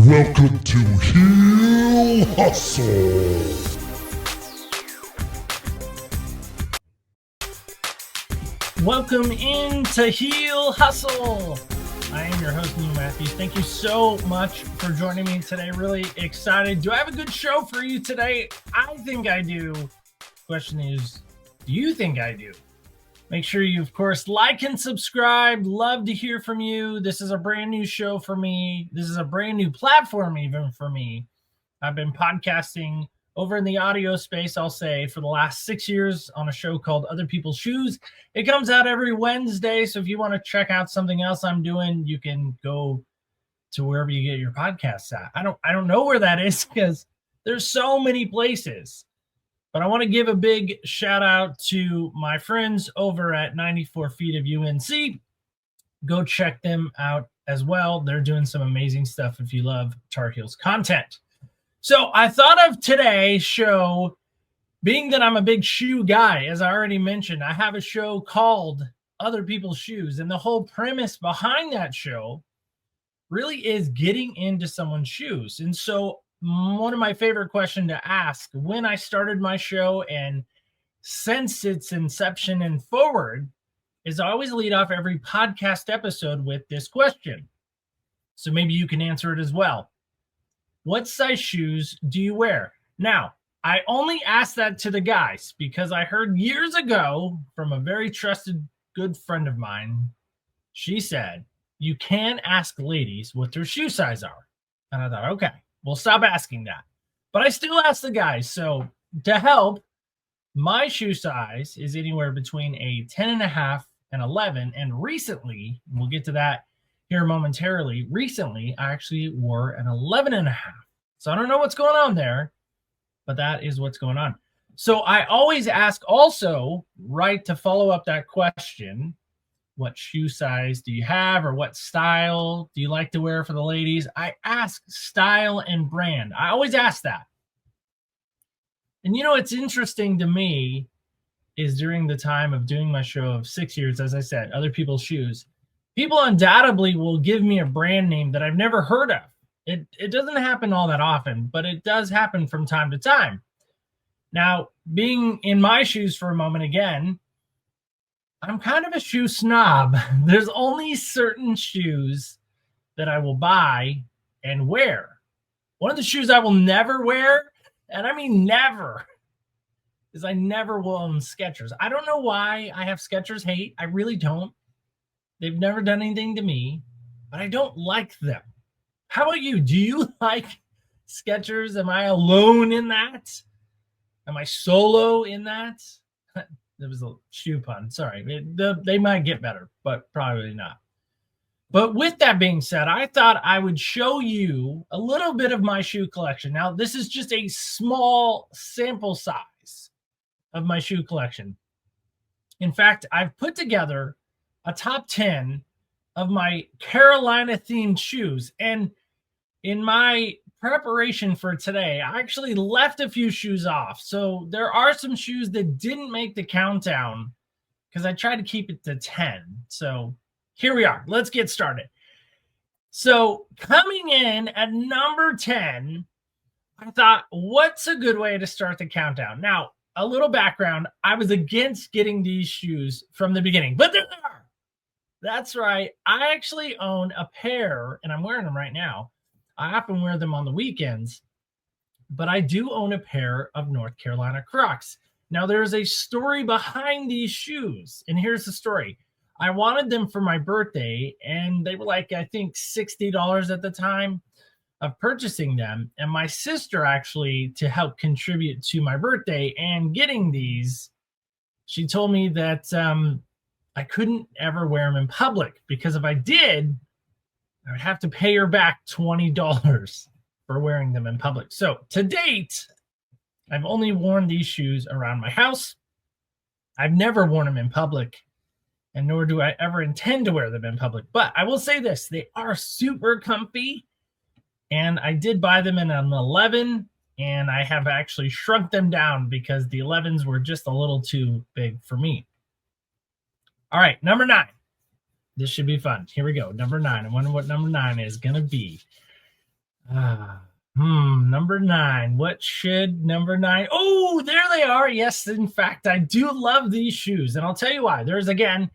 Welcome to Heel Hustle. Welcome into Heel Hustle. I am your host, Neil Matthews. Thank you so much for joining me today. Really excited. Do I have a good show for you today? I think I do. Question is, do you think I do? Make sure you, of course, like and subscribe. Love to hear from you. This is a brand new show for me. This is a brand new platform even for me. I've been podcasting over in the audio space, I'll say, for the last 6 years on a show called Other People's Shoes. It comes out every Wednesday, so if you want to check out something else I'm doing, you can go to wherever you get your podcasts at. I don't know where that is because there's so many places. But I want to give a big shout out to my friends over at 94 Feet of UNC. Go check them out as well. They're doing some amazing stuff if you love Tar Heels content. So I thought of today's show, being that I'm a big shoe guy, as I already mentioned, I have a show called Other People's Shoes. And the whole premise behind that show really is getting into someone's shoes. And so one of my favorite questions to ask when I started my show and since its inception and forward is I always lead off every podcast episode with this question. So maybe you can answer it as well. What size shoes do you wear? Now, I only asked that to the guys because I heard years ago from a very trusted good friend of mine. She said, you can ask ladies what their shoe size are. And I thought, okay, we'll stop asking that. But I still ask the guys. So to help, my shoe size is anywhere between a 10.5 and 11. And recently, we'll get to that here momentarily. Recently, I actually wore an 11.5. So I don't know what's going on there, but that is what's going on. So I always ask also, right, to follow up that question, what shoe size do you have or what style do you like to wear for the ladies? I ask style and brand. I always ask that. And you know, what's interesting to me is during the time of doing my show of 6 years, as I said, Other People's Shoes, people undoubtedly will give me a brand name that I've never heard of. It doesn't happen all that often, but it does happen from time to time. Now, being in my shoes for a moment again, I'm kind of a shoe snob. There's only certain shoes that I will buy and wear. One of the shoes I will never wear, and I mean never, is I never will own Skechers. I don't know why I have Skechers hate. I really don't. They've never done anything to me, but I don't like them. How about you? Do you like Skechers? Am I alone in that? Am I solo in that? There was a shoe pun. Sorry. They might get better, but probably not. But with that being said, I thought I would show you a little bit of my shoe collection. Now, this is just a small sample size of my shoe collection. In fact, I've put together a top 10 of my Carolina-themed shoes. And in my preparation for today, I actually left a few shoes off. So there are some shoes that didn't make the countdown because I tried to keep it to 10. So here we are. Let's get started. So coming in at number 10, I thought, what's a good way to start the countdown? Now, a little background. I was against getting these shoes from the beginning, but they're there. That's right. I actually own a pair, and I'm wearing them right now. I often wear them on the weekends, but I do own a pair of North Carolina Crocs. Now, there's a story behind these shoes, and here's the story. I wanted them for my birthday, and they were like, I think, $60 at the time of purchasing them. And my sister actually, to help contribute to my birthday and getting these, she told me that I couldn't ever wear them in public because if I did, I would have to pay her back $20 for wearing them in public. So to date, I've only worn these shoes around my house. I've never worn them in public, and nor do I ever intend to wear them in public. But I will say this, they are super comfy, and I did buy them in an 11, and I have actually shrunk them down because the 11s were just a little too big for me. All right, number 9. This should be fun. Here we go. Number 9. I wonder what number 9 is going to be. Number 9. What should number 9? Oh, there they are. Yes, in fact, I do love these shoes. And I'll tell you why. There's, again,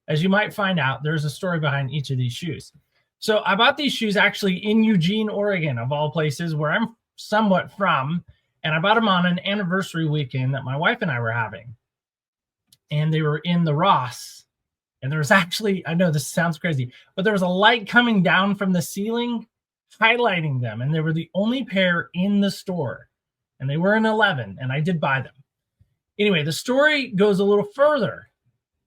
as you might find out, there's a story behind each of these shoes. So I bought these shoes actually in Eugene, Oregon, of all places, where I'm somewhat from. And I bought them on an anniversary weekend that my wife and I were having. And they were in the Ross. And there was actually, I know this sounds crazy, but there was a light coming down from the ceiling highlighting them. And they were the only pair in the store. And they were an 11, and I did buy them. Anyway, the story goes a little further.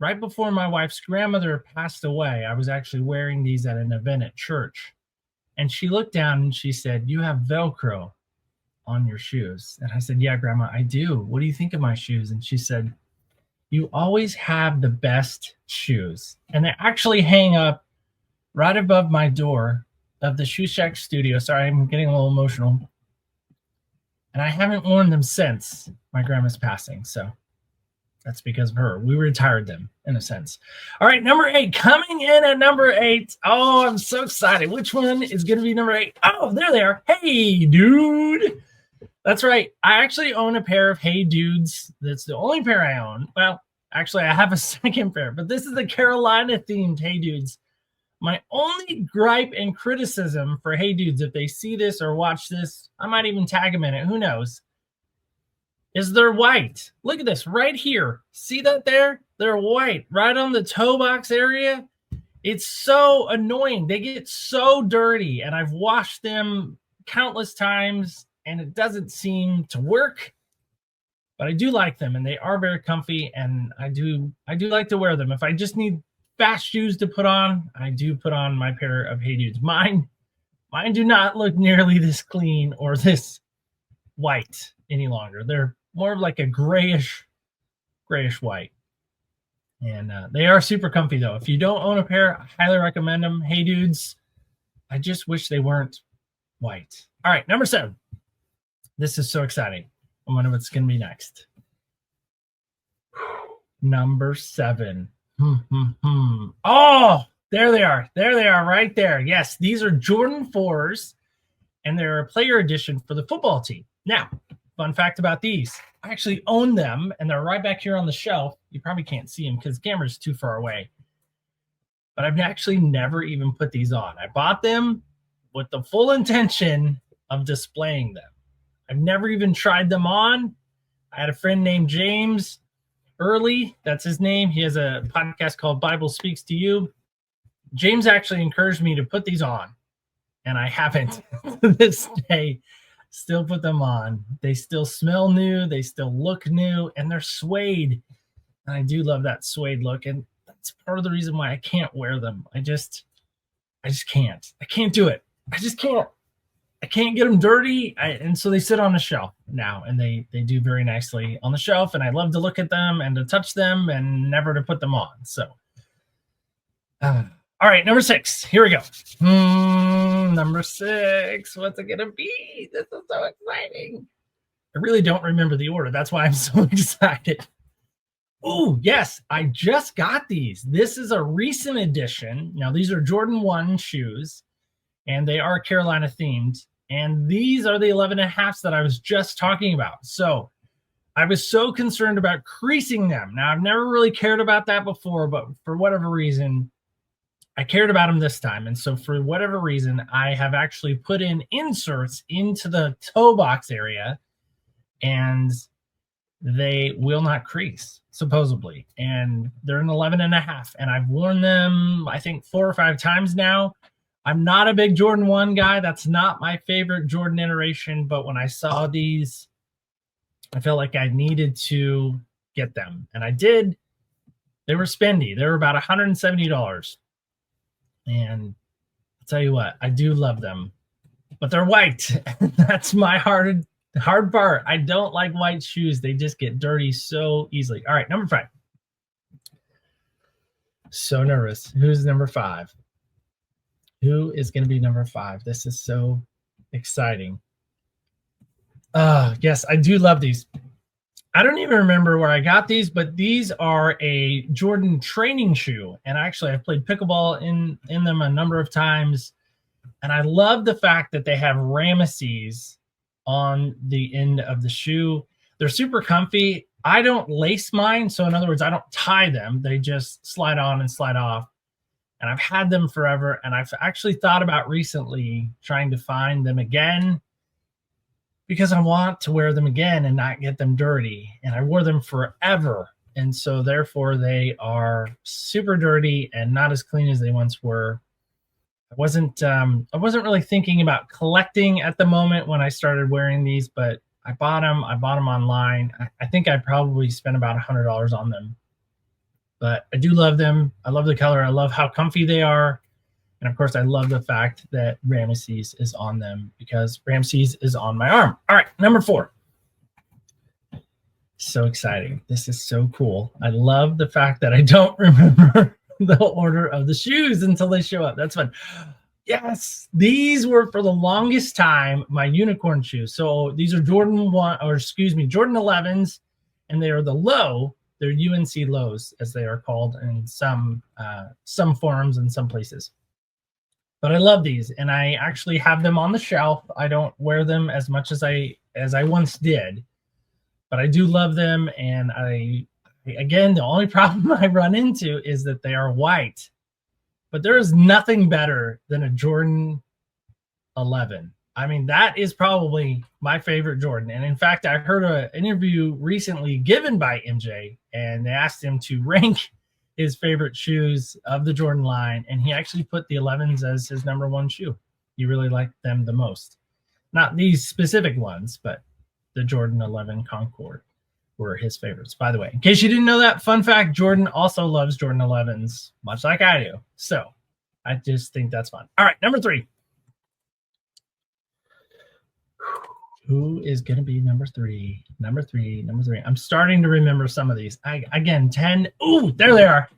Right before my wife's grandmother passed away, I was actually wearing these at an event at church. And she looked down and she said, "You have Velcro on your shoes." And I said, "Yeah, Grandma, I do. What do you think of my shoes?" And she said, "You always have the best shoes." And they actually hang up right above my door of the Shoe Shack studio. Sorry, I'm getting a little emotional. And I haven't worn them since my grandma's passing. So that's because of her. We retired them in a sense. All right, number 8. Coming in at number 8. Oh, I'm so excited. Which one is going to be number 8? Oh, there they are. Hey, dude. That's right. I actually own a pair of Hey Dudes. That's the only pair I own. Well, actually, I have a second pair, but this is the Carolina-themed Hey Dudes. My only gripe and criticism for Hey Dudes, if they see this or watch this, I might even tag them in it. Who knows? Is they're white. Look at this right here. See that there? They're white right on the toe box area. It's so annoying. They get so dirty, and I've washed them countless times, and it doesn't seem to work. But I do like them, and they are very comfy, and I do like to wear them. If I just need fast shoes to put on, I do put on my pair of Hey Dudes. Mine do not look nearly this clean or this white any longer. They're more of like a grayish white. And they are super comfy, though. If you don't own a pair, I highly recommend them. Hey Dudes. I just wish they weren't white. All right, number 7. This is so exciting. I wonder what's going to be next. Number 7. Oh, there they are. There they are right there. Yes, these are Jordan 4s, and they're a player edition for the football team. Now, fun fact about these. I actually own them, and they're right back here on the shelf. You probably can't see them because the camera's too far away. But I've actually never even put these on. I bought them with the full intention of displaying them. I've never even tried them on. I had a friend named James Early. That's his name. He has a podcast called Bible Speaks to You. James actually encouraged me to put these on, and I haven't to this day. Still put them on. They still smell new. They still look new, and they're suede. And I do love that suede look, and that's part of the reason why I can't wear them. I just can't. I can't do it. I just can't. I can't get them dirty, and so they sit on the shelf now, and they do very nicely on the shelf, and I love to look at them and to touch them and never to put them on. So, all right, number 6. Here we go. Number 6. What's it going to be? This is so exciting. I really don't remember the order. That's why I'm so excited. Oh, yes, I just got these. This is a recent edition. Now, these are Jordan 1 shoes, and they are Carolina themed. And these are the 11.5s that I was just talking about. So I was so concerned about creasing them. Now, I've never really cared about that before, but for whatever reason, I cared about them this time. And so for whatever reason, I have actually put in inserts into the toe box area, and they will not crease, supposedly. And they're an 11.5. And I've worn them, I think, 4 or 5 times now. I'm not a big Jordan 1 guy. That's not my favorite Jordan iteration. But when I saw these, I felt like I needed to get them. And I did. They were spendy. They were about $170. And I'll tell you what, I do love them. But they're white. That's my hard part. I don't like white shoes. They just get dirty so easily. All right, number 5. So nervous. Who's number 5? Who is going to be number 5? This is so exciting. Yes, I do love these. I don't even remember where I got these, but these are a Jordan training shoe. And actually, I've played pickleball in them a number of times. And I love the fact that they have Ramesses on the end of the shoe. They're super comfy. I don't lace mine. So in other words, I don't tie them. They just slide on and slide off. And I've had them forever. And I've actually thought about recently trying to find them again because I want to wear them again and not get them dirty. And I wore them forever. And so therefore they are super dirty and not as clean as they once were. I wasn't really thinking about collecting at the moment when I started wearing these, but I bought them online. I think I probably spent about $100 on them, but I do love them. I love the color. I love how comfy they are. And of course, I love the fact that Ramesses is on them because Ramesses is on my arm. All right, number 4. So exciting. This is so cool. I love the fact that I don't remember the order of the shoes until they show up. That's fun. Yes, these were for the longest time my unicorn shoes. So these are Jordan 11s, and they are the low. They're UNC lows, as they are called in some forums and some places. But I love these, and I actually have them on the shelf. I don't wear them as much as I once did, but I do love them. And again, the only problem I run into is that they are white. But there is nothing better than a Jordan 11. I mean, that is probably my favorite Jordan. And in fact, I heard an interview recently given by MJ, and they asked him to rank his favorite shoes of the Jordan line. And he actually put the 11s as his number 1 shoe. He really liked them the most. Not these specific ones, but the Jordan 11 Concord were his favorites. By the way, in case you didn't know that, fun fact, Jordan also loves Jordan 11s, much like I do. So I just think that's fun. All right, number 3. Who is going to be number 3? Number 3. I'm starting to remember some of these. Again, 10. Ooh, there they are.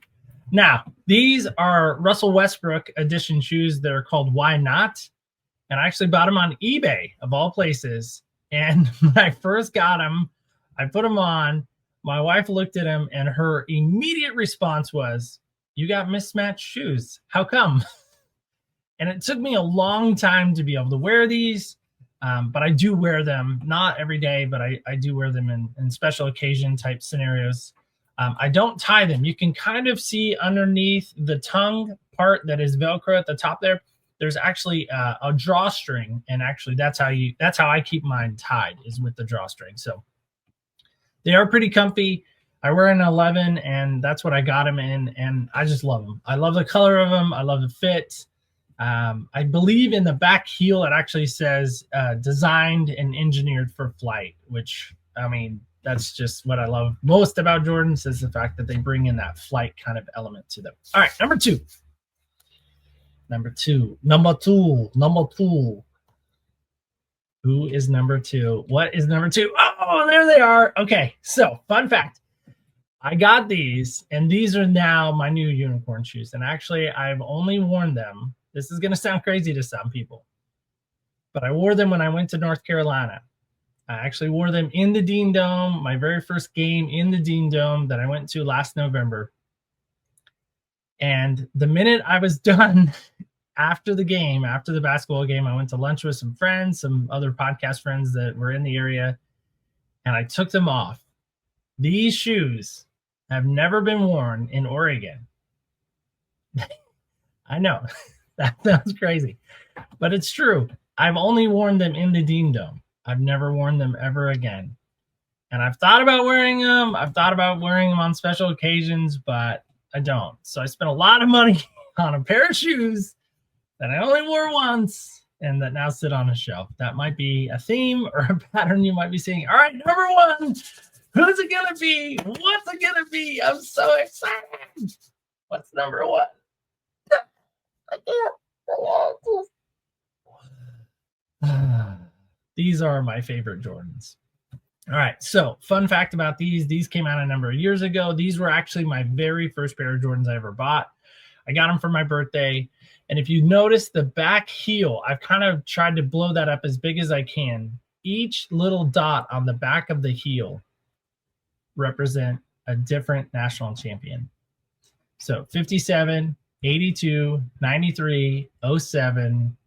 Now, these are Russell Westbrook edition shoes. They're called Why Not? And I actually bought them on eBay, of all places. And when I first got them, I put them on. My wife looked at them, and her immediate response was, "You got mismatched shoes. How come?" And it took me a long time to be able to wear these. But I do wear them, not every day, but I do wear them in special occasion type scenarios. I don't tie them. You can kind of see underneath the tongue part that is Velcro at the top there. There's actually a drawstring, and actually that's how I keep mine tied, is with the drawstring. So they are pretty comfy. I wear an 11, and that's what I got them in, and I just love them. I love the color of them. I love the fit. I believe in the back heel, it actually says designed and engineered for flight, which, I mean, that's just what I love most about Jordans, is the fact that they bring in that flight kind of element to them. All right, number 2. Number two. Who is number 2? What is number 2? Oh, there they are. Okay, so fun fact. I got these, and these are now my new unicorn shoes. And actually, I've only worn them. This is going to sound crazy to some people, but I wore them when I went to North Carolina. I actually wore them in the Dean Dome, my very first game in the Dean Dome that I went to last November. And the minute I was done after the game, after the basketball game, I went to lunch with some friends, some other podcast friends that were in the area, and I took them off. These shoes have never been worn in Oregon. I know. That sounds crazy, but it's true. I've only worn them in the Dean Dome. I've never worn them ever again. And I've thought about wearing them. I've thought about wearing them on special occasions, but I don't. So I spent a lot of money on a pair of shoes that I only wore once and that now sit on a shelf. That might be a theme or a pattern you might be seeing. All right, number 1. Who's it going to be? What's it going to be? I'm so excited. What's number 1? These are my favorite Jordans. All right, so fun fact about these came out a number of years ago. These were actually my very first pair of Jordans I ever bought. I got them for my birthday, and if you notice the back heel, I've kind of tried to blow that up as big as I can. Each little dot on the back of the heel represent a different national champion. So 57, 82, 93, 07,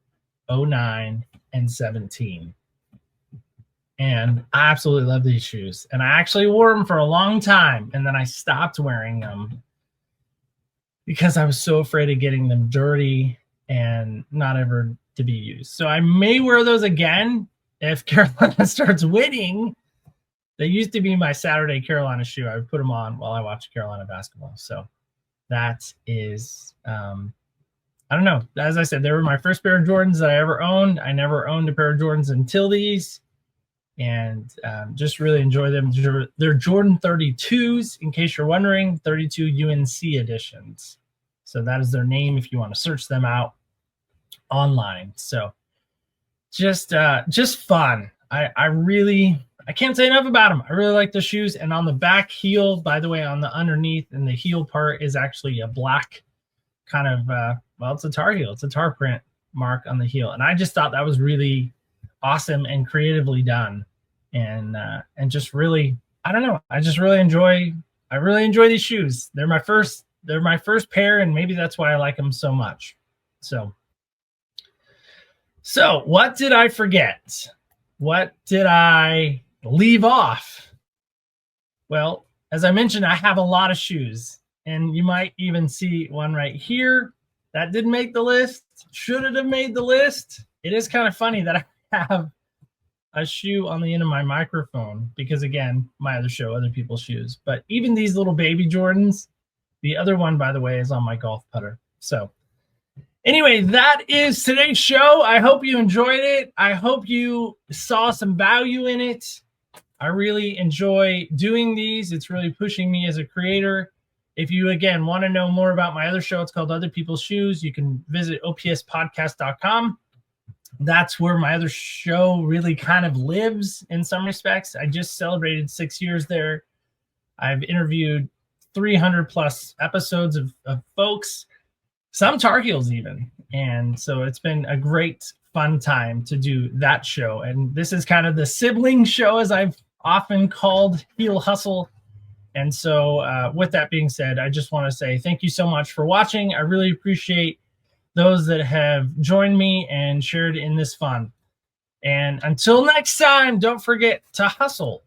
09, and 17. And I absolutely love these shoes. And I actually wore them for a long time, and then I stopped wearing them because I was so afraid of getting them dirty and not ever to be used. So I may wear those again if Carolina starts winning. They used to be my Saturday Carolina shoe. I would put them on while I watch Carolina basketball. So that is, I don't know. As I said, they were my first pair of Jordans that I ever owned. I never owned a pair of Jordans until these, and just really enjoy them. They're Jordan 32s, in case you're wondering, 32 UNC editions. So that is their name if you want to search them out online. So just fun. I can't say enough about them. I really like the shoes. And on the back heel, by the way, on the underneath and the heel part is actually a black kind of, well, it's a tar heel. It's a tar print mark on the heel. And I just thought that was really awesome and creatively done. And just really, I don't know. I really enjoy these shoes. They're my first pair, and maybe that's why I like them so much. So what did I forget? What did I leave off? Well, as I mentioned, I have a lot of shoes, and you might even see one right here that didn't make the list. Should it have made the list? It is kind of funny that I have a shoe on the end of my microphone because, again, my other show, other people's shoes. But even these little baby Jordans, the other one, by the way, is on my golf putter. So anyway, that is today's show. I hope you enjoyed it. I hope you saw some value in it. I really enjoy doing these. It's really pushing me as a creator. If you, again, want to know more about my other show, it's called Other People's Shoes. You can visit opspodcast.com. That's where my other show really kind of lives in some respects. I just celebrated 6 years there. I've interviewed 300 plus episodes of folks, some Tar Heels even. And so it's been a great, fun time to do that show. And this is kind of the sibling show, as I've often called Heel Hustle. And so with that being said, I just want to say thank you so much for watching. I really appreciate those that have joined me and shared in this fun. And until next time, don't forget to hustle